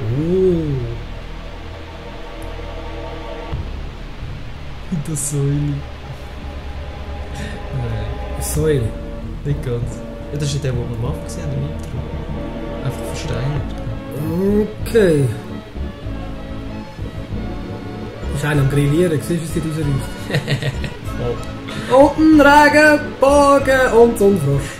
Oh. Das Säule. Nein, Säule. nicht ganz. Ja, das ist ja der, den wir am Anfang gesehen haben, im Intro. Einfach versteinert. Okay. Das ist einer am Grillieren, siehst du, wie es hier rausriecht? Und ein Regenbogen und so ein Frosch.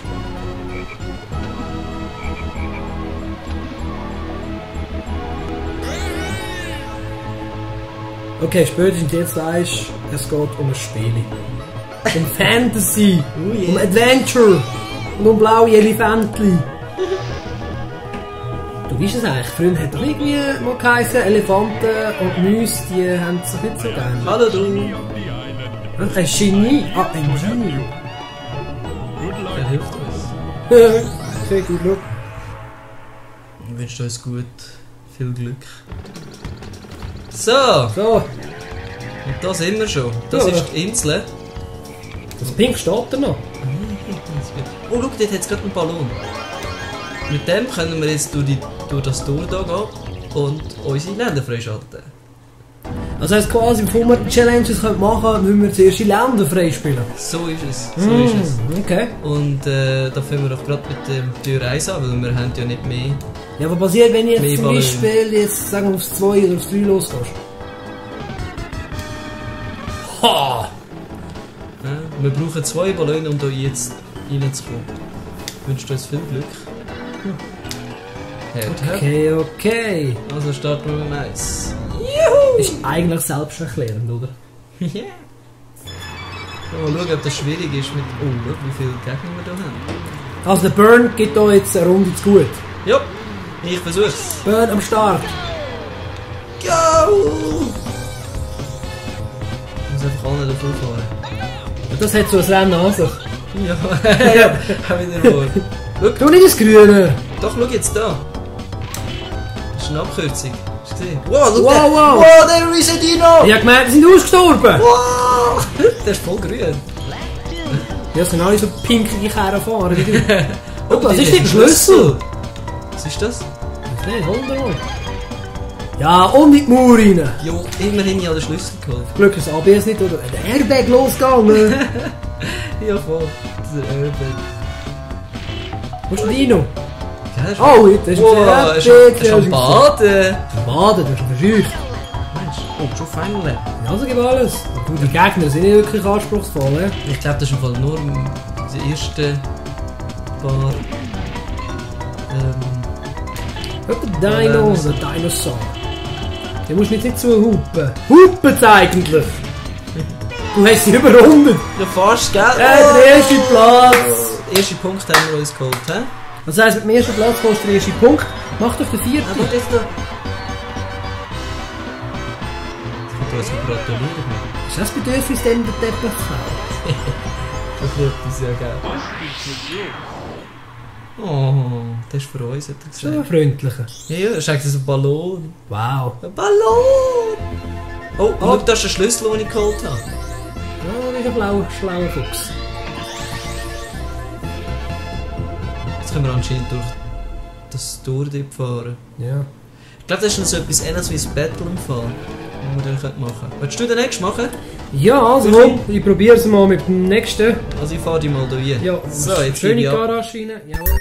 Okay, spätestens jetzt weisst du, es geht um ein Spiel. Um Fantasy, um Adventure und um blaue Elefantli. Du weißt es eigentlich, früher hat doch irgendwie mal geheißen, Elefanten und Mäuse, die haben es nicht so gerne. Hallo du! Ein Genie? Ah, ein Genie. Der hilft uns. Sehr gut, schau. Ich wünsche uns gut. Viel Glück. So! So, Und da sind wir schon. Das Ja. ist die Insel. das Pink steht da noch. Oh, schau, dort hat es gerade einen Ballon. Mit dem können wir jetzt durch das Tor hier gehen und unsere Länder freischalten. Das heisst quasi, bevor wir die Challenges machen können, müssen wir zuerst die Länder freispielen. So ist es. So ist es. Okay. Und da fangen wir doch gerade mit der Tür 1 an, weil wir haben ja nicht mehr. Ja, was passiert, wenn ich Mehr jetzt zum Ballon. Beispiel jetzt, sagen wir, aufs 2 oder aufs 3 losgehst? Ha! Ja, wir brauchen 2 Ballone, um hier jetzt reinzukommen. Ich wünsche uns viel Glück. Hört, hört. Okay. Also starten wir mit 1. Ist eigentlich selbsterklärend, oder? Yeah. Mal schauen, ob das schwierig ist mit. Oh, schau, wie viele Gegner wir hier haben. Also der Burn gibt hier jetzt eine Runde zu gut. Ja, ich versuch's. Burn am Start. Go! Ich muss einfach alle davon fahren. Das hat so ein Rennen an sich. Ja, ja, hab ich dir wohl. Schau, Du nicht das Grüne. doch, schau jetzt da. Das ist eine Abkürzung. Hast du gesehen? Wow, schau Wow, der! wow. Wow, der Resetino! Ich hab gemeint, die sind ausgestorben. Wow! Der ist voll grün. Ja, es sind alle so pinkliche Kerren fahren. wie du. Oh, was die ist hat der Schlüssel? Was ist das? Nein, hol dir mal. Ja, und in die Mauer rein. Jo, immerhin ja den Schlüssel geholt. Glück ist das ABS nicht, oder? Der Airbag losgegangen. Ja, voll. Der Airbag. Wo ist der Dino? Ja, das ist Oh, das ist wow, ein er ist am Baden. Baden, das ist verscheucht. Mensch, oh, schon fein. Also gib alles. Du, die Gegner sind nicht wirklich anspruchsvoll, ne? Ich glaube, das ist im Fall nur die ersten paar. Ja, der Dino, der Dinosaur. Den musst du nicht zu hupen. Huppen's eigentlich! Du hast sie überrundet! Ja, fast, gell? Der erste Platz! Den ersten Punkt haben wir uns geholt, hä? Das heisst, mit dem ersten Platz kommst du den ersten Punkt. Mach doch den vierten. Aber jetzt noch. Ich könnte uns gratulieren. Ist das Bedürfnis, dem der Teppich zu kaufen? Das wird uns ja geben. Oh, das ist für uns, hat er So ein gesagt. freundlicher. Ja, ja, das ist eigentlich ein Ballon. Wow. Ein Ballon! Oh, schau, das ist der Schlüssel, den ich geholt habe. Ja, das ist ein schlauer Fuchs. Jetzt können wir anscheinend durch das Tor dort fahren. Ja. Ich glaube, das ist so etwas ähnliches wie das Battle im Fall, das wir dann machen können. Willst du den nächsten machen? Ja, also komm, ich probiere es mal mit dem nächsten. Also ich fahre die mal hier. Ja, So, jetzt schöne gebe ich ab. Garage rein. Jawohl.